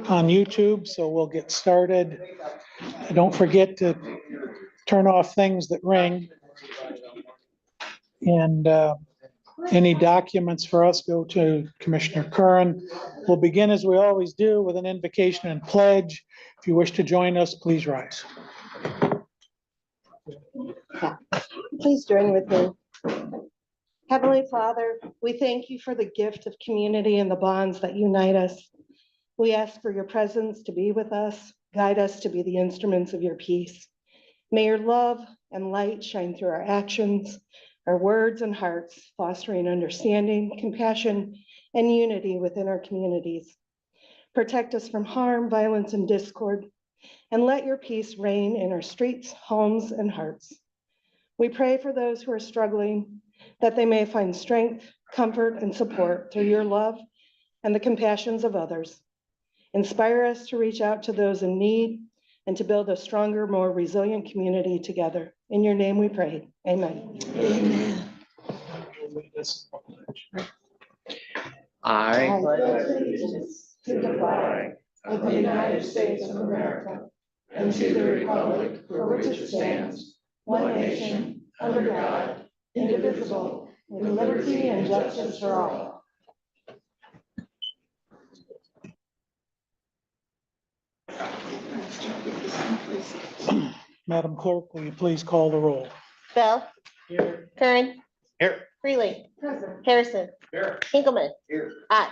on YouTube, so we'll get started. Don't forget to turn off things that ring. And any documents for us go to Commissioner Curran. We'll begin as we always do with an invocation and pledge. If you wish to join us, please rise. Please join with me. Heavenly Father, we thank you for the gift of community and the bonds that unite us. We ask for your presence to be with us, guide us to be the instruments of your peace. May your love and light shine through our actions, our words and hearts, fostering understanding, compassion, and unity within our communities. Protect us from harm, violence, and discord, and let your peace reign in our streets, homes, and hearts. We pray for those who are struggling, that they may find strength, comfort, and support through your love and the compassions of others. Inspire us to reach out to those in need and to build a stronger, more resilient community together. In your name we pray. Amen. Amen. I pledge allegiance to the flag of the United States of America and to the republic for which it stands, one nation, under God, indivisible, with liberty and justice for all. Madam Clerk, will you please call the roll? Bell. Here. Curran. Here. Freeling. Present. Harrison. Here. Hinkleman. Here. Ott.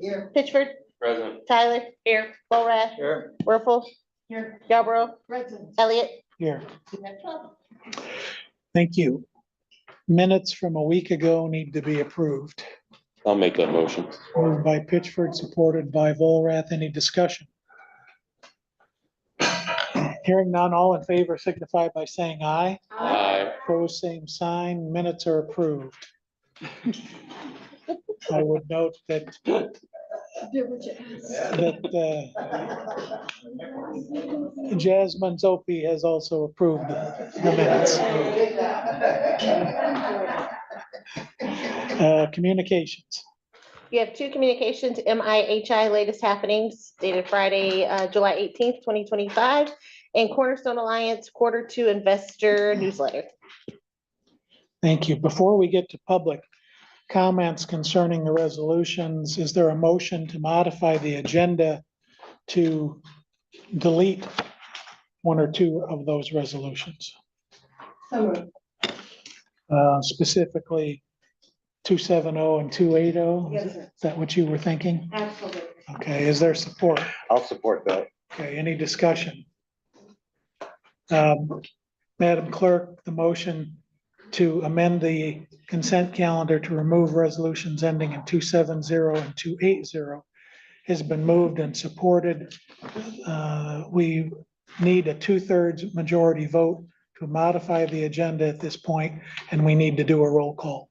Here. Pitchford. Present. Tyler. Here. Borath. Here. Werfel. Here. Galbro. Present. Elliott. Here. Thank you. Minutes from a week ago need to be approved. I'll make that motion. Moved by Pitchford, supported by Volrath. Any discussion? Hearing none, all in favor signify by saying aye. Aye. Opposed, same sign. Minutes are approved. I would note that Jasmine Zopie has also approved the minutes. Communications. You have two communications, MIHI latest happenings dated Friday, July 18th, 2025, and Cornerstone Alliance Q2 investor newsletter. Thank you. Before we get to public comments concerning the resolutions, is there a motion to modify the agenda to delete one or two of those resolutions? Specifically 270 and 280? Yes, sir. Is that what you were thinking? Absolutely. Okay, is there support? I'll support that. Okay, any discussion? Madam Clerk, the motion to amend the consent calendar to remove resolutions ending in 270 and 280 has been moved and supported. We need a 2/3 majority vote to modify the agenda at this point, and we need to do a roll call.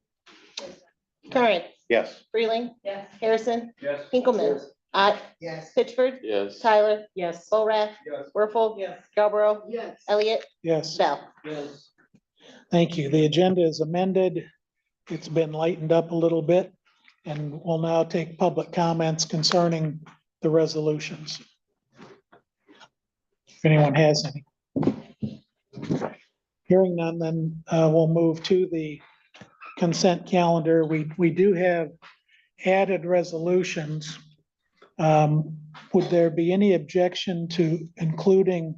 Curran. Yes. Freeling. Yes. Harrison. Yes. Hinkleman. Ott. Yes. Pitchford. Yes. Tyler. Yes. Borath. Yes. Werfel. Yes. Galbro. Yes. Elliott. Yes. Bell. Yes. Thank you. The agenda is amended. It's been lightened up a little bit, and we'll now take public comments concerning the resolutions. If anyone has any. Hearing none, then we'll move to the consent calendar. We do have added resolutions. Would there be any objection to including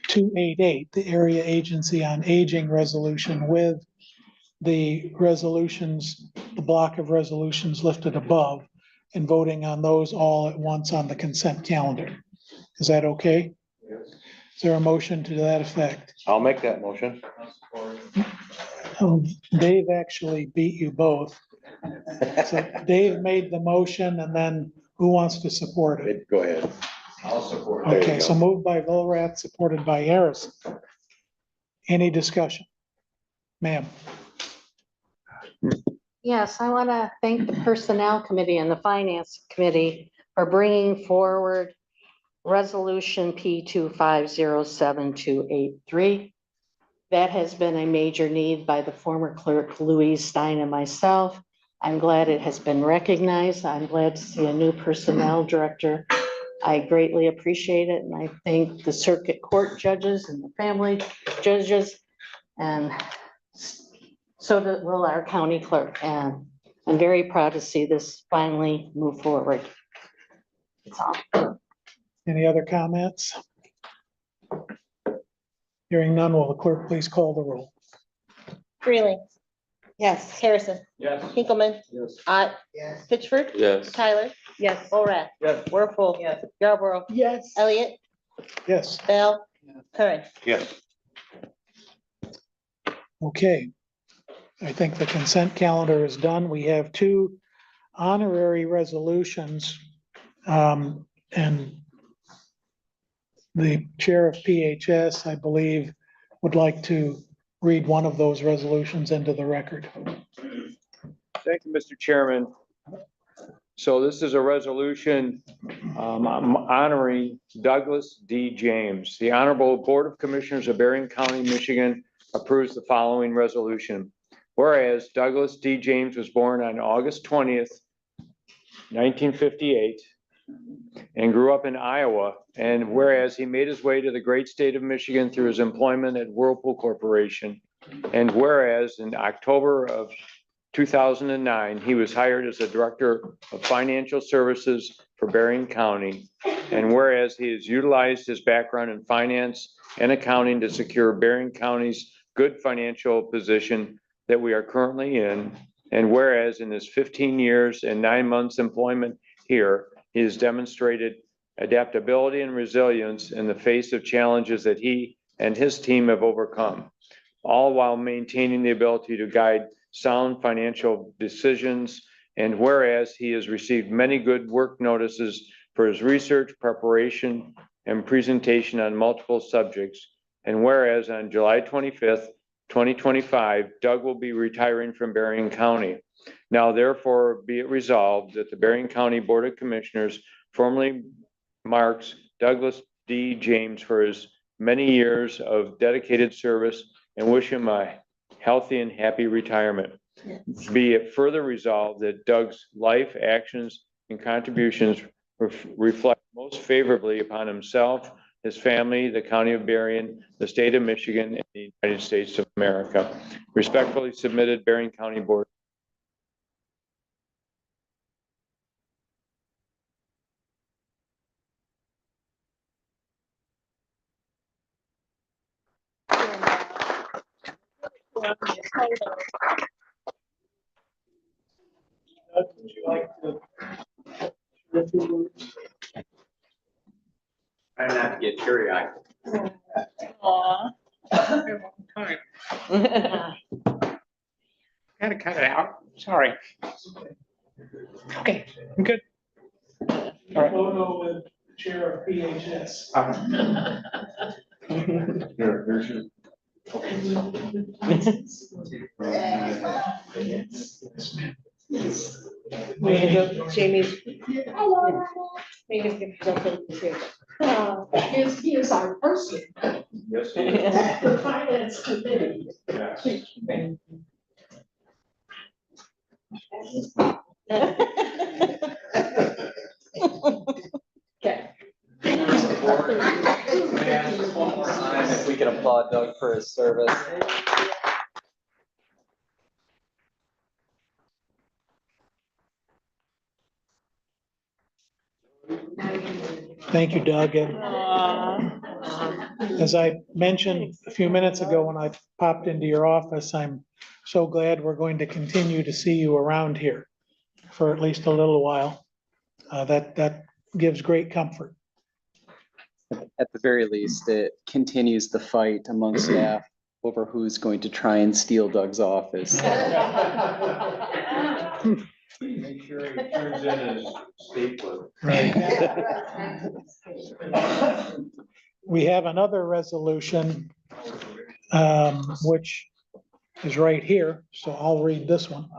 288, the Area Agency on Aging resolution, with the resolutions, the block of resolutions listed above, and voting on those all at once on the consent calendar? Is that okay? Is there a motion to that effect? I'll make that motion. Dave actually beat you both. So Dave made the motion, and then who wants to support it? Go ahead. I'll support it. Okay, so moved by Volrath, supported by Harrison. Any discussion? Ma'am. Yes, I want to thank the Personnel Committee and the Finance Committee for bringing forward Resolution P2507283. That has been a major need by the former clerk Louise Stein and myself. I'm glad it has been recognized. I'm glad to see a new personnel director I greatly appreciate it, and I thank the circuit court judges and the family judges, and so will our county clerk, and I'm very proud to see this finally move forward. That's all. Any other comments? Hearing none, will the clerk please call the roll? Freeling. Yes. Harrison. Yes. Hinkleman. Yes. Ott. Yes. Pittsford. Yes. Tyler. Yes. Borat. Yes. Werfel. Yes. Yarborough. Yes. Elliott. Yes, Bell. Curran. Yes. okay. I think the consent calendar is done. We have two honorary resolutions. And the chair of PHS, I believe, would like to read one of those resolutions into the record. Thank you, Mr. Chairman. So this is a resolution I'm honoring Douglas D. James. The Honorable Board of Commissioners of Berrien County, Michigan approves the following resolution. Whereas Douglas D. James was born on August 20th, 1958, and grew up in Iowa. And whereas he made his way to the great state of Michigan through his employment at Whirlpool Corporation. And whereas in October of 2009, he was hired as a director of financial services for Berrien County. And whereas he has utilized his background in finance and accounting to secure Berrien County's good financial position that we are currently in. And whereas in his 15 years and 9 months employment here, he has demonstrated adaptability and resilience in the face of challenges that he and his team have overcome, all while maintaining the ability to guide sound financial decisions. And whereas he has received many good work notices for his research, preparation, and presentation on multiple subjects. And whereas on July 25th, 2025, Doug will be retiring from Berrien County. Now therefore be it resolved that the Berrien County Board of Commissioners formally marks Douglas D. James for his many years of dedicated service and wish him a healthy and happy retirement. Be it further resolved that Doug's life, actions, and contributions reflect most favorably upon himself, his family, the County of Berrien, the State of Michigan, and the United States of America. Respectfully submitted, Berrien County Board. Would you like to? Try not to get teary eyed. Gotta cut it out, sorry. Okay, I'm good. Photo with chair of PHS. Here, here's your. Jamie's. He is our person. Yes. The finance committee. Okay. If we can applaud Doug for his service. Thank you, Doug. And as I mentioned a few minutes ago when I popped into your office, I'm so glad we're going to continue to see you around here for at least a little while. That gives great comfort. At the very least, it continues the fight among staff over who's going to try and steal Doug's office. Make sure he turns in his stapler. Right. We have another resolution, which is right here, so I'll read this one.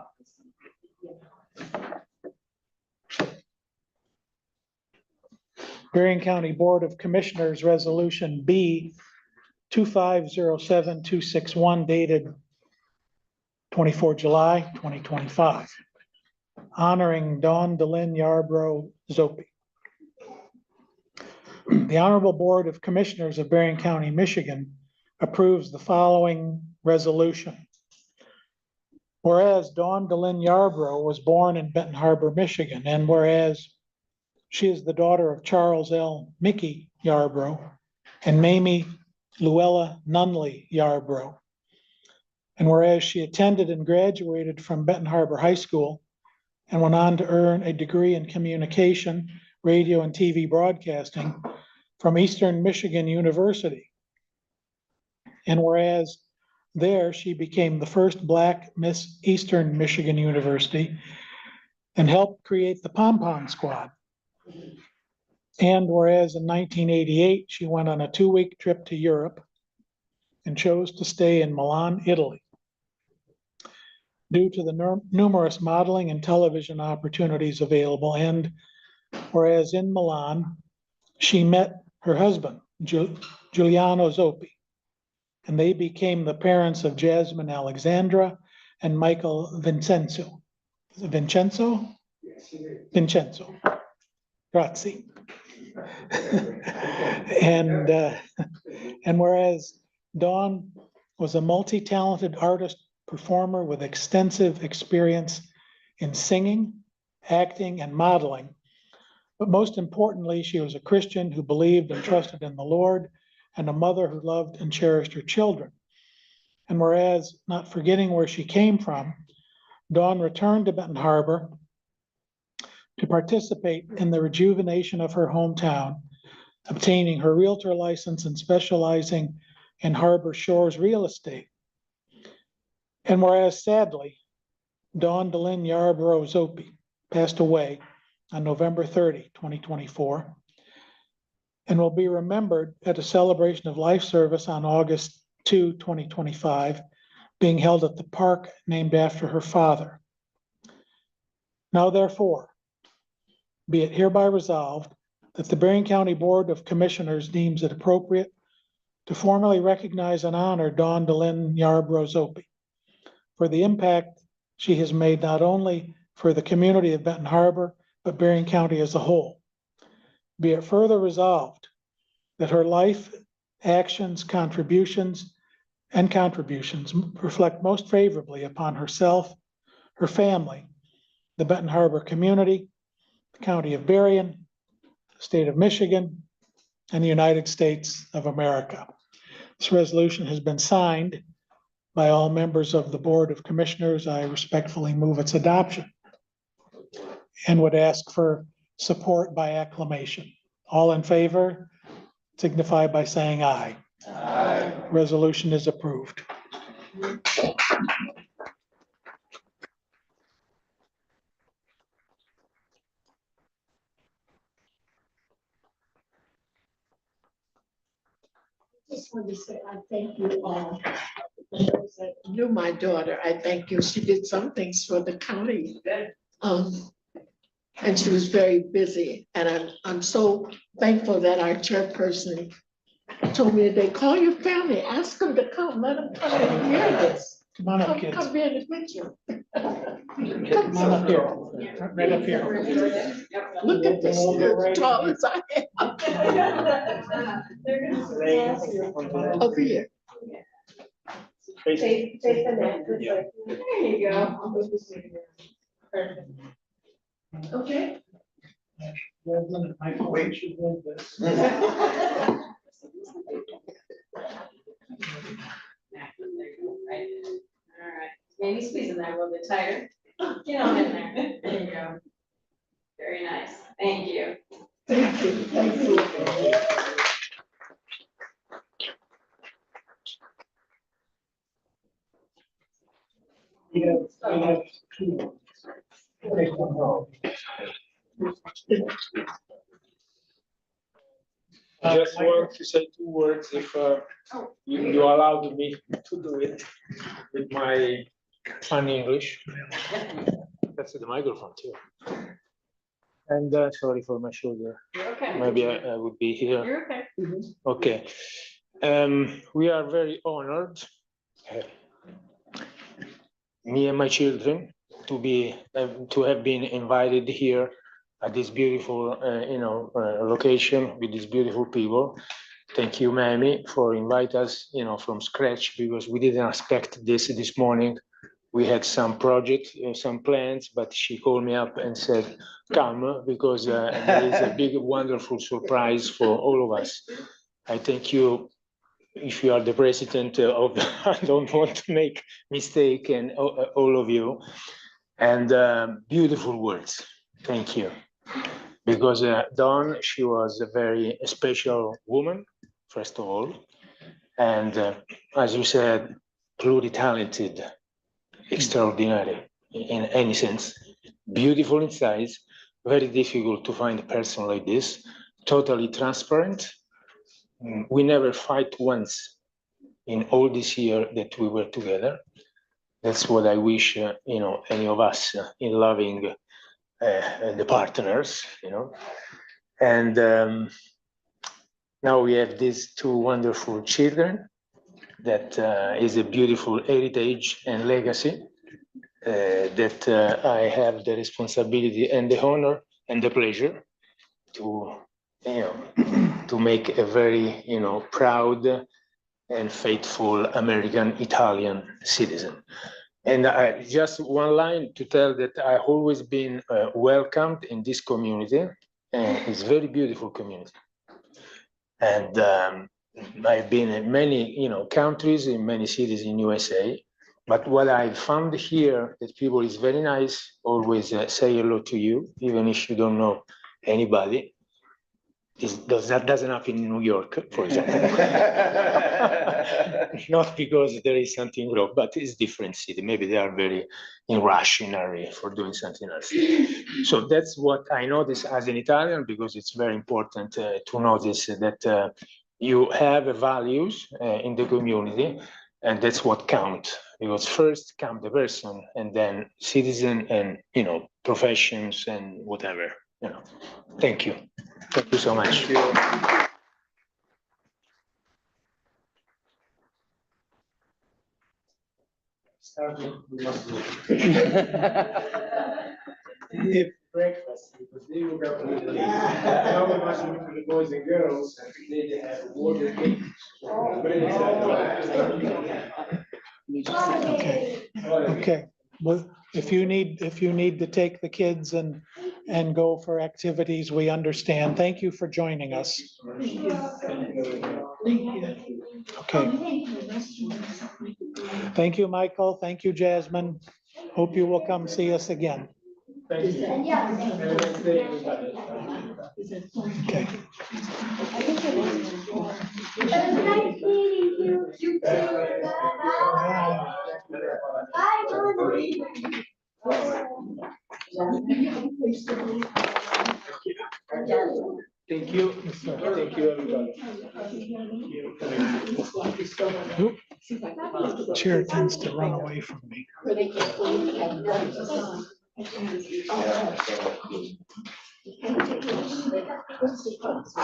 Berrien County Board of Commissioners Resolution B 2507261 dated 24 July 2025. Honoring Dawn Delynn Yarbrough Zopi. The Honorable Board of Commissioners of Berrien County, Michigan approves the following resolution. Whereas Dawn Delyn Yarbrough was born in Benton Harbor, Michigan, and whereas she is the daughter of Charles L. Mickey Yarbrough and Mamie Luella Nunley Yarbrough. And whereas she attended and graduated from Benton Harbor High School and went on to earn a degree in communication, radio, and TV broadcasting from Eastern Michigan University. And whereas there she became the first Black Miss Eastern Michigan University and helped create the Pom Pom Squad. And whereas in 1988, she went on a 2-week trip to Europe and chose to stay in Milan, Italy. Due to the numerous modeling and television opportunities available, and whereas in Milan, she met her husband, Giuliano Zoppi, and they became the parents of Jasmine Alexandra and Michael Vincenzo. Is it Vincenzo? Vincenzo. Grazie. And whereas Dawn was a multi-talented artist performer with extensive experience in singing, acting, and modeling, but most importantly, she was a Christian who believed and trusted in the Lord, and a mother who loved and cherished her children. And whereas, not forgetting where she came from, Dawn returned to Benton Harbor to participate in the rejuvenation of her hometown, obtaining her realtor license and specializing in Harbor Shores real estate. And whereas sadly, Dawn Delyn Yarbrough Zoppi passed away on November 30, 2024, and will be remembered at a celebration of life service on August 2, 2025, being held at the park named after her father. Now therefore, be it hereby resolved that the Berrien County Board of Commissioners deems it appropriate to formally recognize and honor Dawn Delyn Yarbrough Zoppi for the impact she has made not only for the community of Benton Harbor, but Berrien County as a whole. Be it further resolved that her life, actions, contributions reflect most favorably upon herself, her family, the Benton Harbor community, the County of Berrien, the State of Michigan, and the United States of America. This resolution has been signed by all members of the Board of Commissioners. I respectfully move its adoption and would ask for support by acclamation. All in favor, signify by saying aye. Aye. Resolution is approved. Just wanted to say, I thank you all. For those that knew my daughter, I thank you. She did some things for the county. And she was very busy, and I'm so thankful that our chairperson told me today, call your family, ask them to come, let them come and hear this. Come on up, kids. Come be in the picture. Come on up here. Right up here. Look at this, you're as tall as I am. Over here. There you go. Okay. All right, maybe squeezing that a little bit tighter. Get on in there. There you go. Very nice. Thank you. Thank you. Thank you. I just want to say 2 words if you allowed me to do it with my funny English. That's the microphone too. And sorry for my shoulder. You're okay. Maybe I would be here. You're okay. Okay. We are very honored, me and my children, to have been invited here at this beautiful, location with these beautiful people. Thank you, Mammy, for inviting us, from scratch, because we didn't expect this morning. We had some project, some plans, but she called me up and said, come, because there is a big, wonderful surprise for all of us. I thank you. If you are the president of, I don't want to make mistake, and all of you, and beautiful words. Thank you. Because Dawn, she was a very special woman, first of all, and as you said, pluri-talented, extraordinary in any sense, beautiful in size, very difficult to find a person like this, totally transparent. We never fight once in all this year that we were together. That's what I wish, any of us in loving the partners, And now we have these two wonderful children that is a beautiful heritage and legacy that I have the responsibility and the honor and the pleasure to, to make a very, proud and faithful American Italian citizen. And just one line to tell that I've always been welcomed in this community. It's a very beautiful community. And I've been in many, countries, in many cities in USA. But what I found here, that people is very nice, always say hello to you, even if you don't know anybody. That doesn't happen in New York, for example. Not because there is something wrong, but it's different city. Maybe they are very in rush, in hurry for doing something else. So that's what I notice as an Italian, because it's very important to notice that you have values in the community, and that's what counts. Because first come the person, and then citizen, and professions and whatever. Thank you. Thank you so much. If Breakfast, because they will go to the now we must look for the boys and girls, and they have water. Okay, well, if you need to take the kids and go for activities, we understand. Thank you for joining us. Okay. Thank you, Michael. Thank you, Jasmine. Hope you will come see us again. Thank you. Have a nice day, everybody. Okay. Thank you. Thank you, everybody. Oop. Chair tends to run away from me.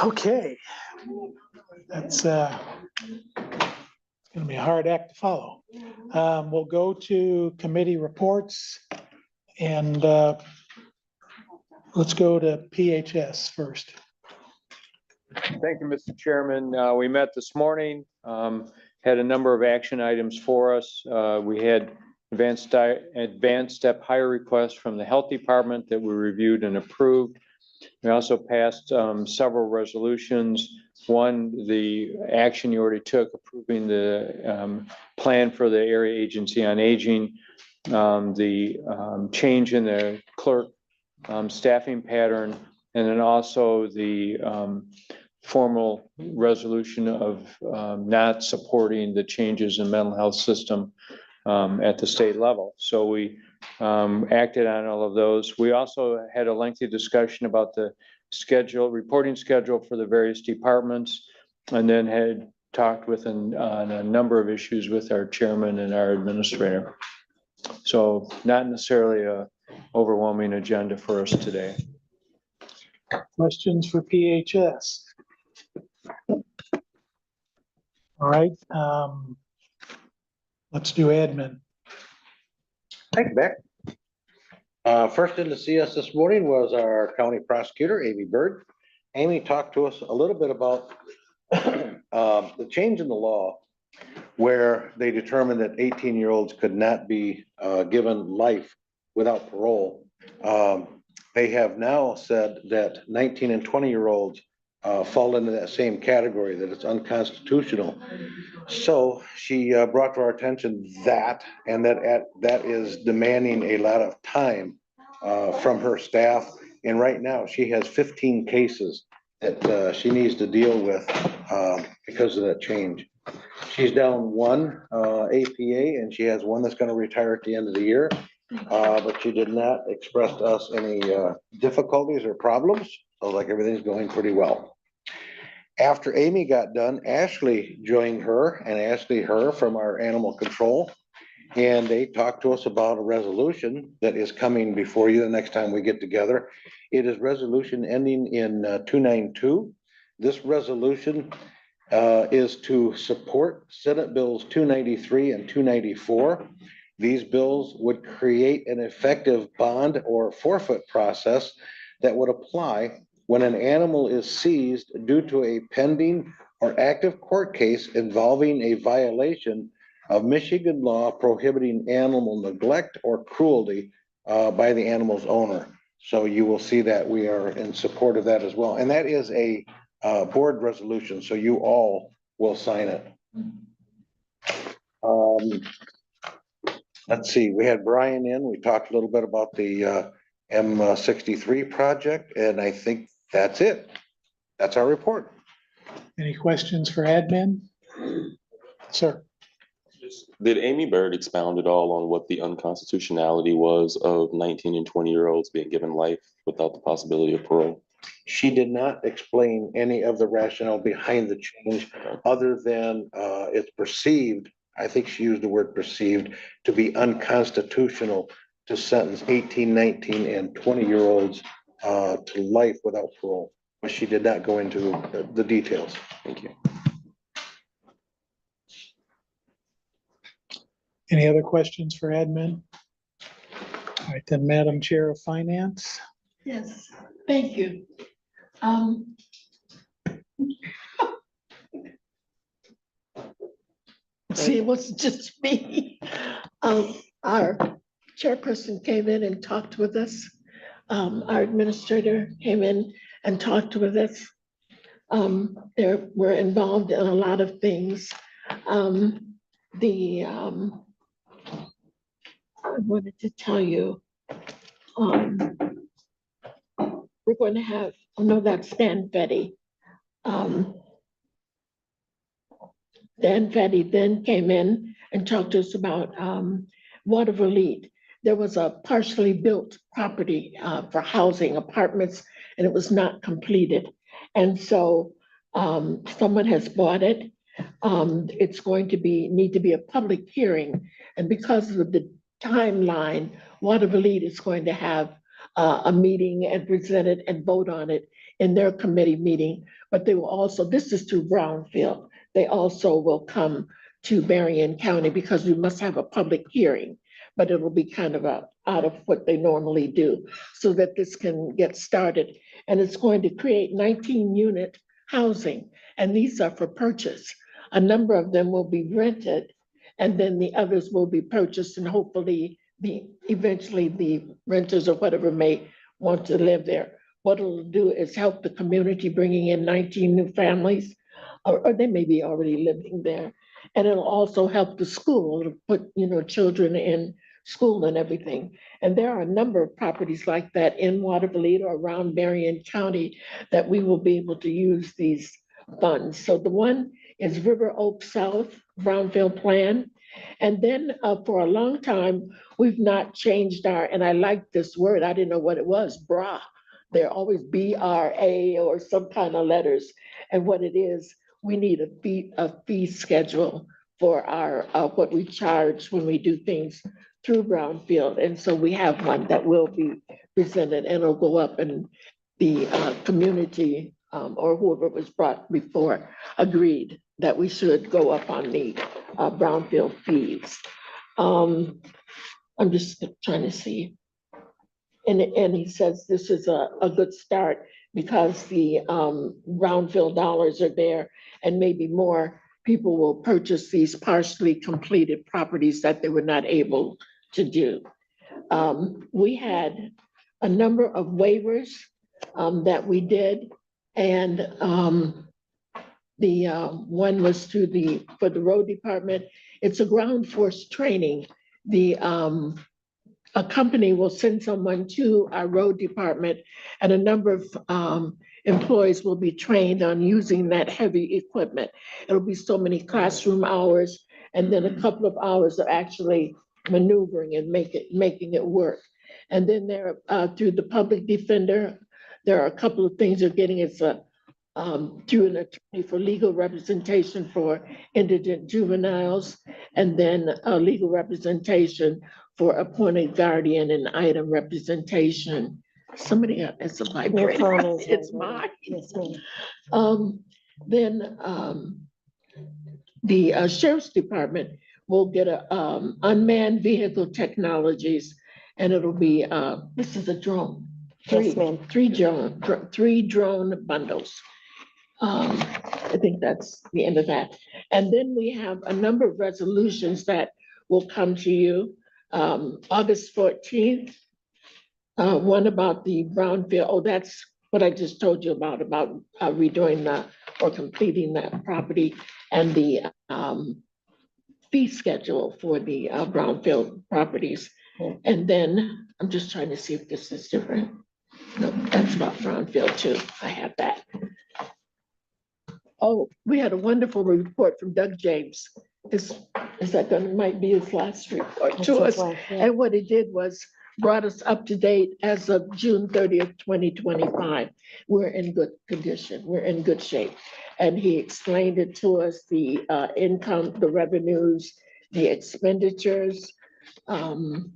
Okay. That's it's gonna be a hard act to follow. We'll go to committee reports, and let's go to PHS first. Thank you, Mr. Chairman. We met this morning, had a number of action items for us. We had advanced step hire requests from the Health Department that we reviewed and approved. We also passed several resolutions. One, the action you already took, approving the plan for the Area Agency on Aging, the change in the clerk staffing pattern, and then also the formal resolution of not supporting the changes in mental health system at the state level. So we acted on all of those. We also had a lengthy discussion about the reporting schedule for the various departments, and then had talked on a number of issues with our chairman and our administrator. So not necessarily a overwhelming agenda for us today. Questions for PHS? All right, let's do admin. Thank you, Beck. First in to see us this morning was our county prosecutor, Amy Bird. Amy talked to us a little bit about the change in the law where they determined that 18-year-olds could not be given life without parole. They have now said that 19 and 20-year-olds fall into that same category, that it's unconstitutional. So she brought to our attention that, and that is demanding a lot of time from her staff. And right now, she has 15 cases that she needs to deal with because of that change. She's down one APA, and she has one that's gonna retire at the end of the year. But she did not express to us any difficulties or problems. So like everything's going pretty well. After Amy got done, Ashley joined her and Ashley from our animal control. And they talked to us about a resolution that is coming before you the next time we get together. It is resolution ending in 292. This resolution is to support Senate Bills 293 and 294. These bills would create an effective bond or forfeit process that would apply when an animal is seized due to a pending or active court case involving a violation of Michigan law prohibiting animal neglect or cruelty by the animal's owner. So you will see that we are in support of that as well. And that is a board resolution, so you all will sign it. Let's see, we had Brian in, we talked a little bit about the M63 project, and I think that's it. That's our report. Any questions for admin? Sir, Did Amy Bird expound at all on what the unconstitutionality was of 19 and 20-year-olds being given life without the possibility of parole? She did not explain any of the rationale behind the change, other than it's perceived, I think she used the word perceived, to be unconstitutional to sentence 18, 19, and 20-year-olds to life without parole. But she did not go into the details. Thank you. any other questions for admin? All right, then Madam Chair of Finance. Yes, thank you. See, it wasn't just me. Our chairperson came in and talked with us. Our administrator came in and talked with us. We're involved in a lot of things. I wanted to tell you, we're going to have, oh no, that's Dan Fetty. Dan Fetty then came in and talked to us about Waterville Lead. There was a partially built property for housing apartments, and it was not completed. And so someone has bought it. It's going to need to be a public hearing. And because of the timeline, Waterville Lead is going to have a meeting and present it and vote on it in their committee meeting. But they will also, this is through Brownfield, they also will come to Berrien County because we must have a public hearing, but it will be kind of out of what they normally do so that this can get started. And it's going to create 19-unit housing, and these are for purchase. A number of them will be rented, and then the others will be purchased, and hopefully eventually the renters or whatever may want to live there. What it'll do is help the community, bringing in 19 new families, or they may be already living there. And it'll also help the school to put, children in school and everything. And there are a number of properties like that in Waterville or around Berrien County that we will be able to use these funds. So the one is River Oak South Brownfield Plan. And then for a long time, we've not changed and I like this word, I didn't know what it was, BRA. They're always BRA or some kind of letters. And what it is, we need a fee schedule for our what we charge when we do things through Brownfield. And so we have one that will be presented, and it'll go up, and the community or whoever was brought before agreed that we should go up on the Brownfield fees. I'm just trying to see. And he says this is a good start because the brownfield dollars are there and maybe more people will purchase these partially completed properties that they were not able to do. We had a number of waivers that we did, and the one was for the road department. It's a ground force training. A company will send someone to our road department, and a number of employees will be trained on using that heavy equipment. It'll be so many classroom hours, and then a couple of hours of actually maneuvering and making it work. And then there, through the public defender, there are a couple of things they're getting. It's through an attorney for legal representation for indigent juveniles, and then a legal representation for appointed guardian and item representation. Somebody, it's a vibrator, it's mine. Then the sheriff's department will get a unmanned vehicle technologies, and it'll be, this is a drone. Three drone bundles. I think that's the end of that. And then we have a number of resolutions that will come to you. August 14th, one about the brownfield. Oh, that's what I just told you about redoing or completing that property, and the fee schedule for the brownfield properties. And then I'm just trying to see if this is different. No, that's about brownfield too. I have that. Oh, we had a wonderful report from Doug James. Is that might be his last report to us? And what he did was brought us up to date as of June 30th, 2025. We're in good condition. We're in good shape. And he explained it to us, the income, the revenues, the expenditures. And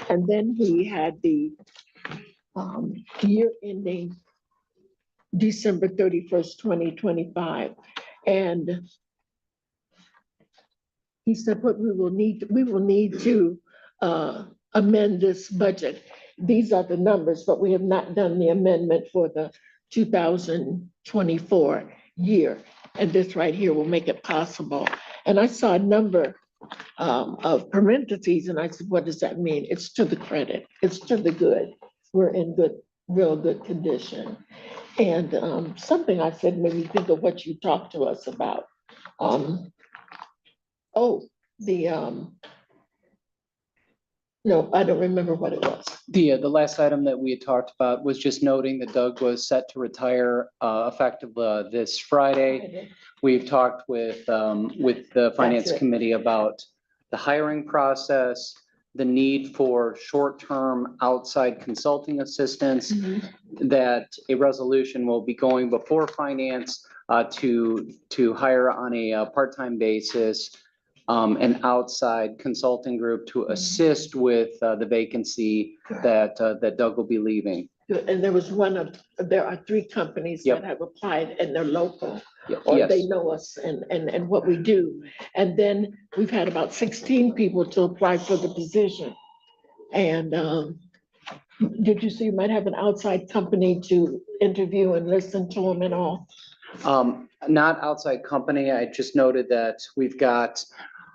then he had the year ending December 31st, 2025. And he said, what we will need to amend this budget. These are the numbers, but we have not done the amendment for the 2024 year. And this right here will make it possible. And I saw a number of parentheses, and I said, what does that mean? It's to the credit. It's to the good. We're in real good condition. And something I said made me think of what you talked to us about. No, I don't remember what it was. The last item that we had talked about was just noting that Doug was set to retire effective this Friday. We've talked with the Finance Committee about the hiring process, the need for short-term outside consulting assistance, that a resolution will be going before Finance to hire on a part-time basis an outside consulting group to assist with the vacancy that Doug will be leaving. And there was there are 3 companies that have applied, and they're local, or Yes. they know us and what we do. And then we've had about 16 people to apply for the position. And did you say you might have an outside company to interview and listen to them and all? Not outside company. I just noted that we've got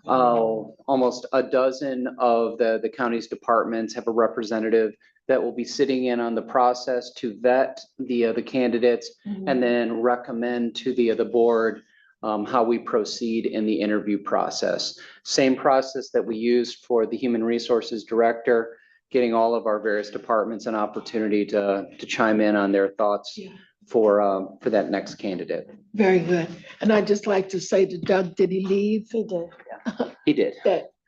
almost a dozen of the county's departments have a representative that will be sitting in on the process to vet the candidates and then recommend to the board how we proceed in the interview process. Same process that we used for the Human Resources Director, getting all of our various departments an opportunity to chime in on their thoughts for that next candidate. Very good. And I'd just like to say to Doug, did he leave? He did. He did.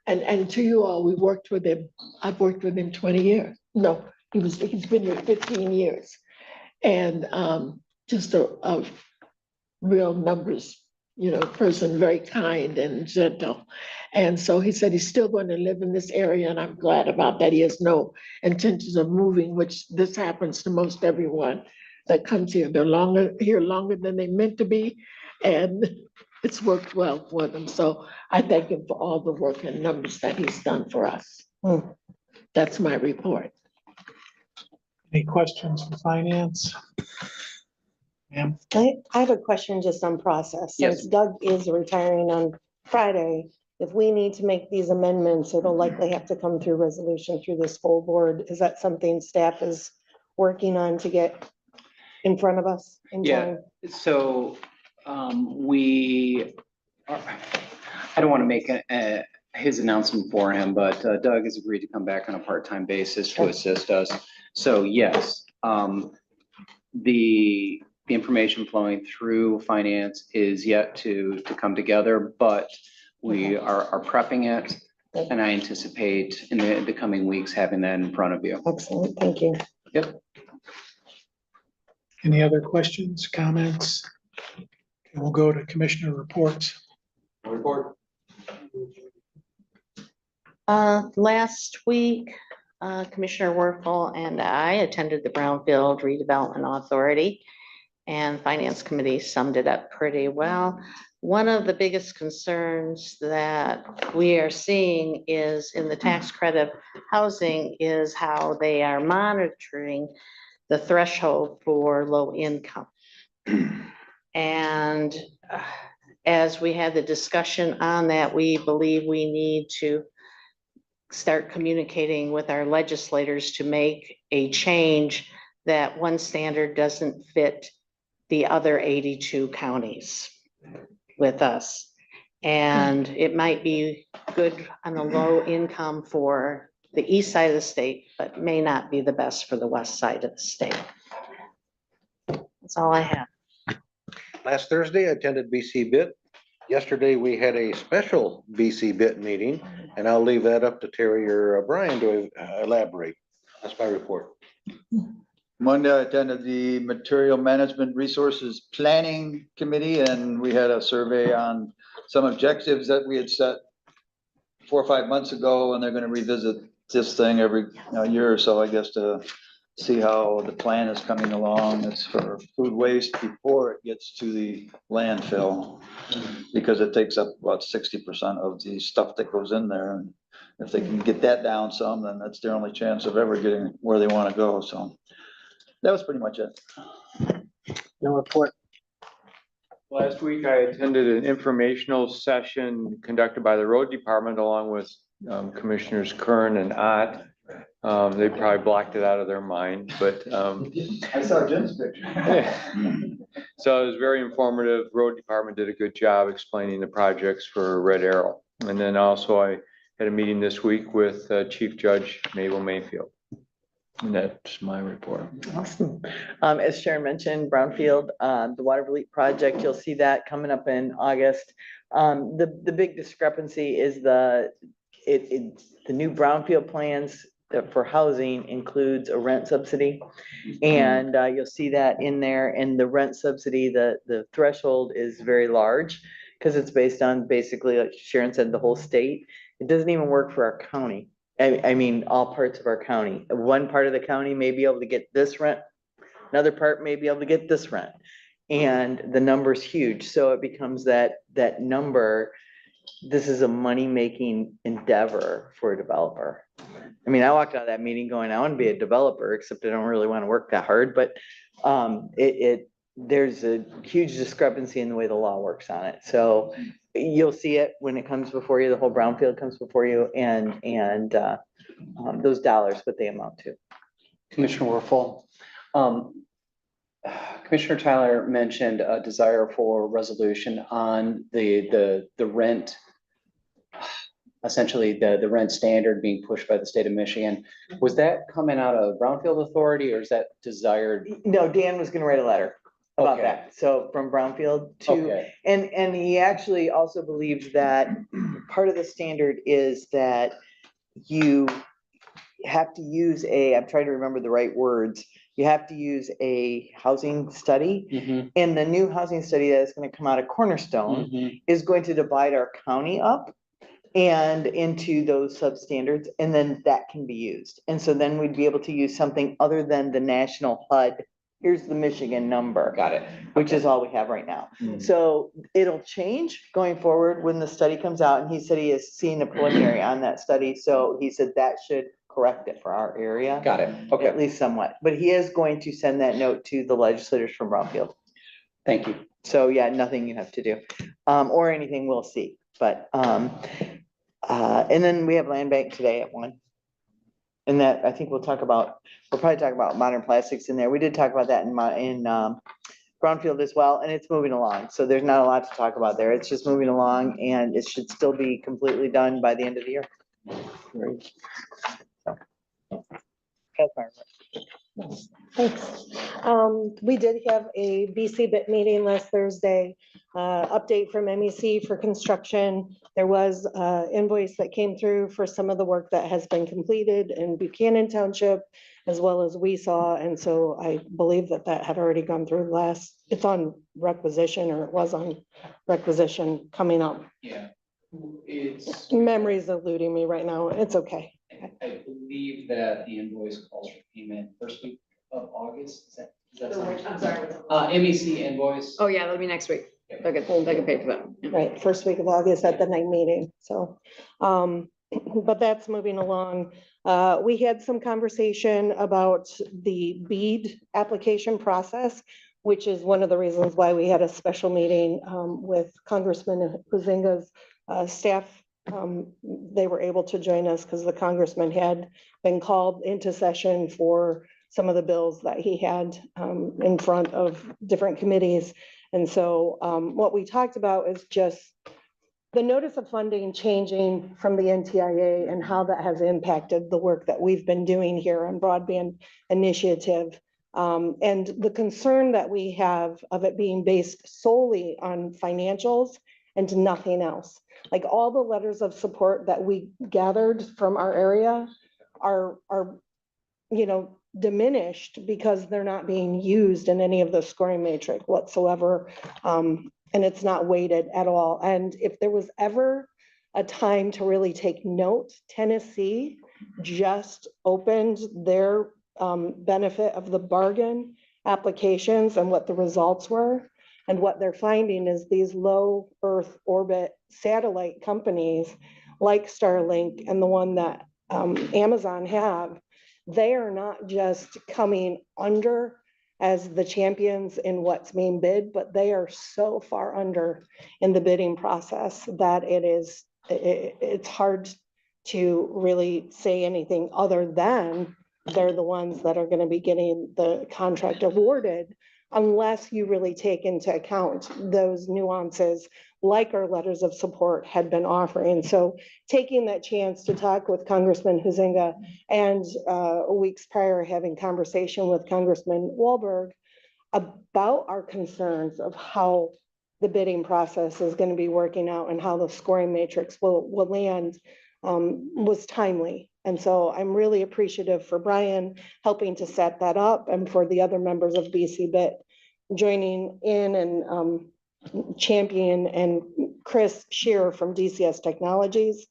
And to you all, we worked with him. I've worked with him 20 years. No, he's been here 15 years. And just a real numbers, person, very kind and gentle. And so he said he's still going to live in this area, and I'm glad about that. He has no intentions of moving, which this happens to most everyone that comes here. They're here longer than they meant to be, and it's worked well for them. So I thank him for all the work and numbers that he's done for us. That's my report. Any questions for finance? Ma'am? I have a question just on process. Yes. Since Doug is retiring on Friday, if we need to make these amendments, it'll likely have to come through resolution through this full board. Is that something staff is working on to get in front of us in Yeah. time? So, I don't want to make his announcement for him, but Doug has agreed to come back on a part-time basis to assist us. So yes, the information flowing through finance is yet to come together, but we are prepping it. And I anticipate in the coming weeks having that in front of you. Excellent, thank you. Yep. Any other questions, comments? Okay, we'll go to commissioner reports. Report. Last week, Commissioner Werfel and I attended the Brownfield Redevelopment Authority, and Finance Committee summed it up pretty well. One of the biggest concerns that we are seeing is in the tax credit housing is how they are monitoring the threshold for low income. And as we had the discussion on that, we believe we need to start communicating with our legislators to make a change that one standard doesn't fit the other 82 counties with us. And it might be good on the low income for the east side of the state, but may not be the best for the west side of the state. That's all I have. Last Thursday, I attended BC Bit. Yesterday, we had a special BC Bit meeting, and I'll leave that up to Terry or Brian to elaborate. That's my report. Monday, I attended the Material Management Resources Planning Committee, and we had a survey on some objectives that we had set 4 or 5 months ago, and they're gonna revisit this thing every year or so, I guess, to see how the plan is coming along. It's for food waste before it gets to the landfill, because it takes up about 60% of the stuff that goes in there. And if they can get that down some, then that's their only chance of ever getting where they wanna go, so. That was pretty much it. No report. Last week, I attended an informational session conducted by the road department along with Commissioners Kern and Ott. They probably blocked it out of their mind, but I saw Jim's picture. so it was very informative. Road department did a good job explaining the projects for Red Arrow. And then also I had a meeting this week with Chief Judge Mabel Mayfield. And that's my report. Awesome. As Sharon mentioned, Brownfield, the Water Relief Project, you'll see that coming up in August. The big discrepancy is the new Brownfield plans for housing includes a rent subsidy. And you'll see that in there, and the rent subsidy, the threshold is very large because it's based on basically, like Sharon said, the whole state. It doesn't even work for our county. I mean, all parts of our county. One part of the county may be able to get this rent. Another part may be able to get this rent. And the number's huge. So it becomes that number, this is a money-making endeavor for a developer. I mean, I walked out of that meeting going, I want to be a developer, except I don't really want to work that hard. But there's a huge discrepancy in the way the law works on it. So you'll see it when it comes before you, the whole Brownfield comes before you, and those dollars, what they amount to. Commissioner Werfel. Commissioner Tyler mentioned a desire for resolution on the rent, essentially the rent standard being pushed by the state of Michigan. Was that coming out of Brownfield Authority, or is that desired? No, Dan was gonna write a letter about Okay. that. So from Brownfield to, Okay. and he actually also believes that part of the standard is that you have to use I'm trying to remember the right words. You have to use a housing study. Mhm, And the new housing study that is gonna come out of Cornerstone mhm. is going to divide our county up and into those substandards, and then that can be used. And so then we'd be able to use something other than the national HUD. Here's the Michigan number. Got it. Which is all we have right now. Mm. So it'll change going forward when the study comes out, and he said he is seeing the preliminary on that study. So he said that should correct it for our area. Got it. Okay, At least somewhat, but he is going to send that note to the legislators from Brownfield. thank you. So yeah, nothing you have to do, or anything we'll see, but, and then we have land bank today at 1. And that, I think we'll probably talk about modern plastics in there. We did talk about that in Brownfield as well, and it's moving along. So there's not a lot to talk about there. It's just moving along and it should still be completely done by the end of the year. So, that's my report. Thanks. We did have a BC BIT meeting last Thursday. Update from MEC for construction. There was invoice that came through for some of the work that has been completed in Buchanan Township, as well as we saw. And so I believe that that had already gone through it's on requisition, or it was on requisition coming up. Yeah. It's, Memory's eluding me right now. It's okay. I believe that the invoice calls for payment first week of August. Is that I'm sorry. MEC invoice? Oh, yeah, that'll be next week. They can pay for that. Right, first week of August at the night meeting, so, but that's moving along. We had some conversation about the BEAD application process, which is one of the reasons why we had a special meeting, with Congressman Huizenga's, staff. They were able to join us because the congressman had been called into session for some of the bills that he had, in front of different committees. And so what we talked about is just the notice of funding changing from the NTIA and how that has impacted the work that we've been doing here on broadband initiative. And the concern that we have of it being based solely on financials and nothing else. Like all the letters of support that we gathered from our area are diminished because they're not being used in any of the scoring matrix whatsoever. And it's not weighted at all. And if there was ever a time to really take note, Tennessee just opened their benefit of the bargain applications and what the results were. And what they're finding is these low Earth orbit satellite companies like Starlink and the one that Amazon have, they are not just coming under as the champions in what's being bid, but they are so far under in the bidding process that it's hard to really say anything other than they're the ones that are going to be getting the contract awarded, unless you really take into account those nuances like our letters of support had been offering. So taking that chance to talk with Congressman Huizenga and weeks prior having conversation with Congressman Wahlberg about our concerns of how the bidding process is going to be working out and how the scoring matrix will land was timely. And so I'm really appreciative for Brian helping to set that up and for the other members of BC BIT joining in and champion, and Chris Shearer from DCS Technologies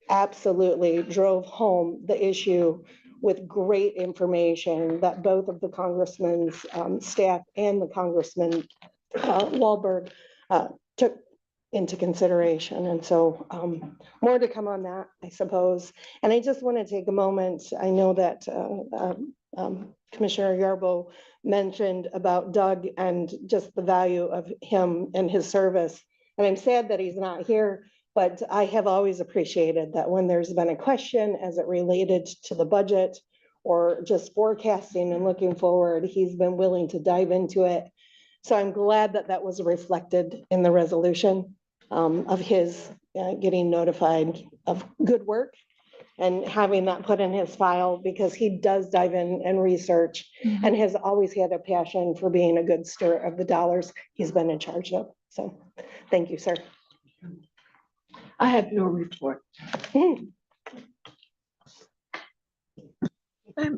absolutely drove home the issue with great information that both of the congressman's staff and the Congressman Wahlberg took into consideration. And so more to come on that, I suppose. And I just want to take a moment. I know that Commissioner Yarbo mentioned about Doug and just the value of him and his service. And I'm sad that he's not here, but I have always appreciated that when there's been a question as it related to the budget or just forecasting and looking forward, he's been willing to dive into it. So I'm glad that that was reflected in the resolution of his getting notified of good work and having that put in his file, because he does dive in and research and has always had a passion for being a good steward of the dollars he's been in charge of. So thank you, sir. I have no report.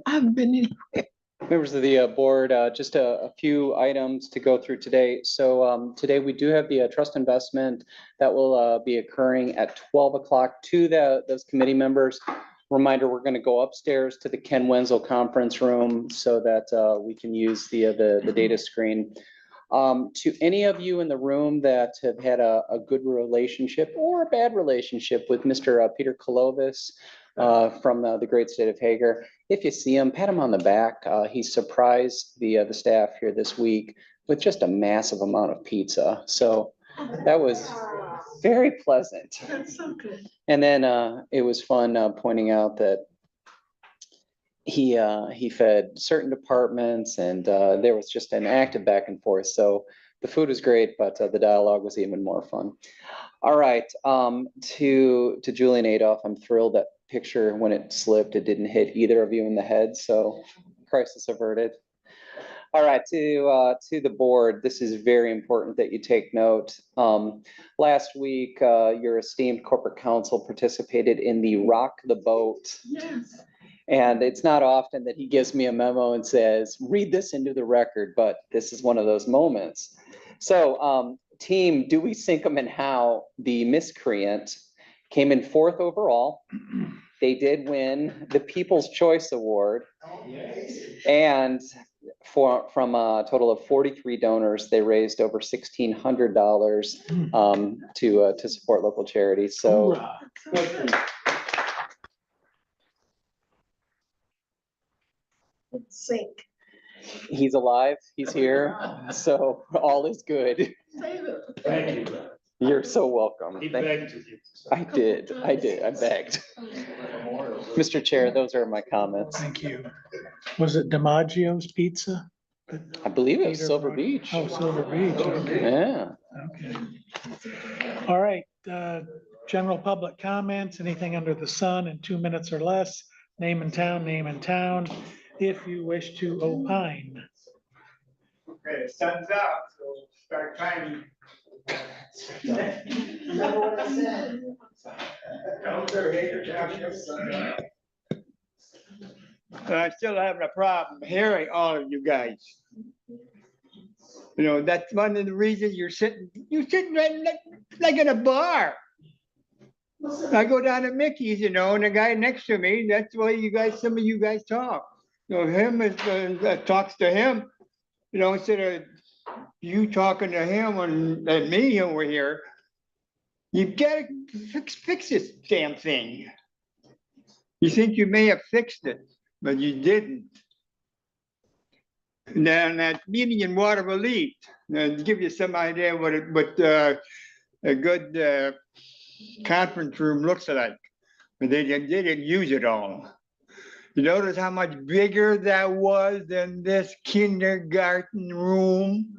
I've been in. Members of the board, just a few items to go through today. So today we do have the trust investment that will be occurring at 12 o'clock to those committee members. Reminder, we're going to go upstairs to the Ken Wenzel conference room so that we can use the data screen. To any of you in the room that have had a good relationship or a bad relationship with Mr. Peter Kolovis, from the great state of Hager. If you see him, pat him on the back. He surprised the staff here this week with just a massive amount of pizza. So that was very pleasant. That's so good. And then it was fun pointing out that he fed certain departments, and there was just an active back and forth. So the food was great, but the dialogue was even more fun. All right, to Julian Adolph, I'm thrilled that picture, when it slipped, it didn't hit either of you in the head, so crisis averted. All right, to the board, this is very important that you take note. Last week, your esteemed corporate counsel participated in the Rock the Boat. Yes. And it's not often that he gives me a memo and says, read this into the record, but this is one of those moments. So team Dewey Sinkham and Howe, the miscreant, came in 4th overall. They did win the People's Choice Award. And from a total of 43 donors, they raised over $1,600 to support local charities. So Sink. he's alive, he's here, so all is good. Save it. Thank you. You're so welcome. He Thank- begged you. I did, I begged. Mr. Chair, those are my comments. Thank you. Was it DiMaggio's Pizza? I believe it was Peter Silver brought- Beach. Oh, Silver Beach, okay. Yeah. Okay. All right, general public comments, anything under the sun in 2 minutes or less, name and town, if you wish to opine. Okay, sun's out, so start timing. I'm still having a problem hearing all of you guys. You know, that's one of the reasons you're sitting right like in a bar. I go down to Mickey's, you know, and the guy next to me, that's the way you guys, some of you guys talk. You know, him is, talks to him, you know, instead of you talking to him and me over here. You gotta fix this damn thing. You think you may have fixed it, but you didn't. And then that meeting in Waterville, to give you some idea what a good conference room looks like. But they didn't use it all. You notice how much bigger that was than this kindergarten room?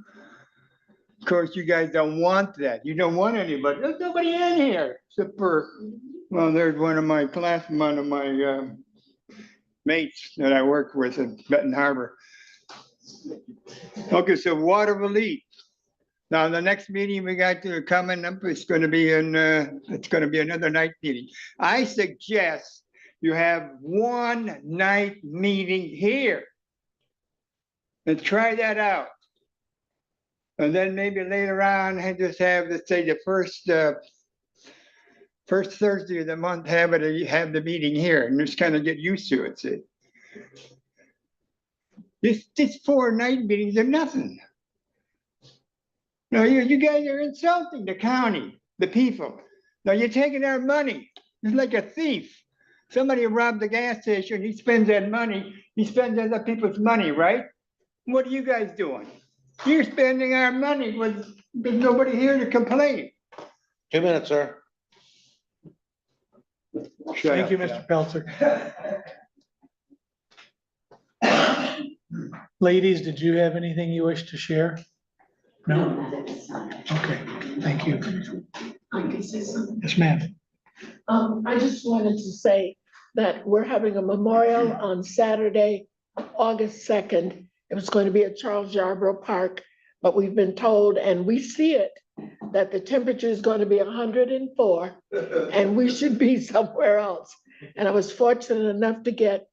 Of course, you guys don't want that. You don't want anybody. There's nobody in here except for, well, there's one of my mates that I worked with in Benton Harbor. Okay, so Waterville. Now, the next meeting we got to coming up, it's going to be another night meeting. I suggest you have one night meeting here. And try that out. And then maybe later on, just have, let's say, the first Thursday of the month, have the meeting here and just kind of get used to it, see? This 4 night meetings are nothing. No, you guys are insulting the county, the people. Now you're taking our money. It's like a thief. Somebody robbed the gas station, he spends that money, he spends other people's money, right? What are you guys doing? You're spending our money with, there's nobody here to complain. 2 minutes, sir. Thank you, Mr. Pelzer. Ladies, did you have anything you wish to share? No? Okay, thank you. I can say something. Yes, ma'am. I just wanted to say that we're having a memorial on Saturday, August 2nd. It was going to be at Charles Yarborough Park, but we've been told, and we see it, that the temperature is going to be 104 and we should be somewhere else. And I was fortunate enough to get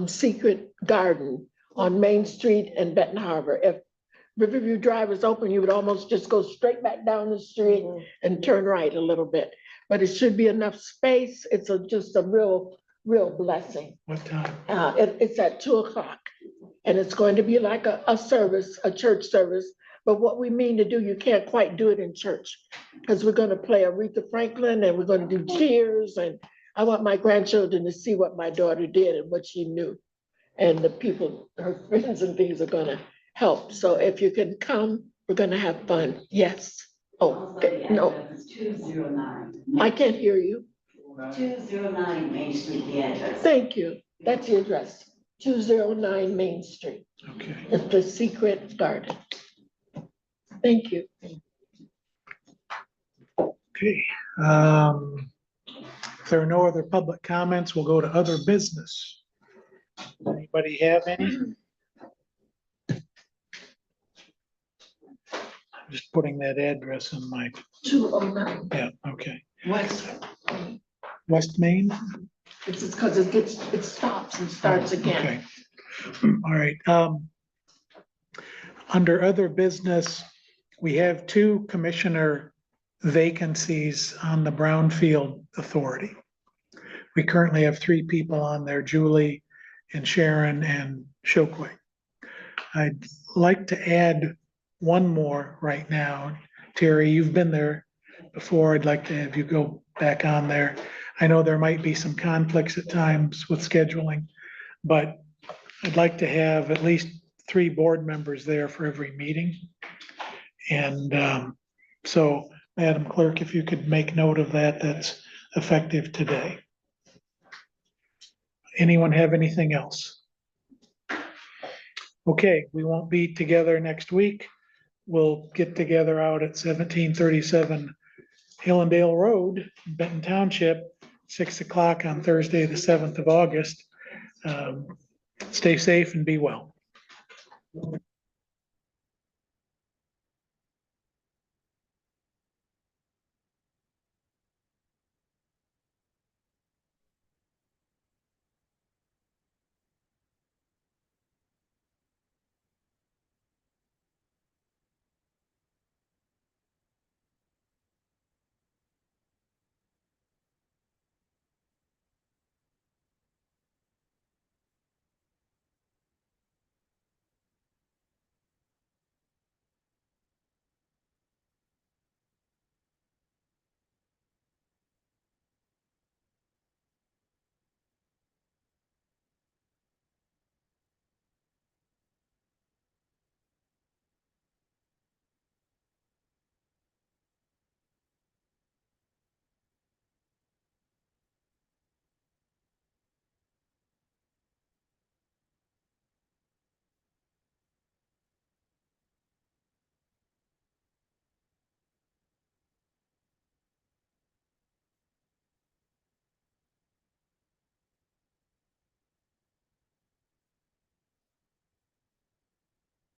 Secret Garden on Main Street in Benton Harbor. If Riverview Drive is open, you would almost just go straight back down the street and turn right a little bit. But it should be enough space. It's just a real blessing. What time? It's at 2:00 and it's going to be like a service, a church service. But what we mean to do, you can't quite do it in church because we're going to play Aretha Franklin and we're going to do cheers and I want my grandchildren to see what my daughter did and what she knew. And the people, her friends and things are gonna help. So if you can come, we're gonna have fun. Yes. Oh, no, 209. I can't hear you. 209 Main Street, the address. Thank you. That's the address. 209 Main Street. Okay. It's the Secret Garden. Thank you. Okay. If there are no other public comments, we'll go to other business. Anybody have any? I'm just putting that address in my, 209 yeah, okay. West. West Main? This is because it stops and starts again. Okay. All right. Under other business, we have 2 commissioner vacancies on the Brownfield Authority. We currently have 3 people on there, Julie and Sharon and Shokwe. I'd like to add one more right now. Terry, you've been there before. I'd like to have you go back on there. I know there might be some conflicts at times with scheduling, but I'd like to have at least 3 board members there for every meeting. And so, Madam Clerk, if you could make note of that, that's effective today. Anyone have anything else? Okay, we won't be together next week. We'll get together out at 1737 Hillendale Road, Benton Township, 6 o'clock on Thursday, the 7th of August. Stay safe and be well.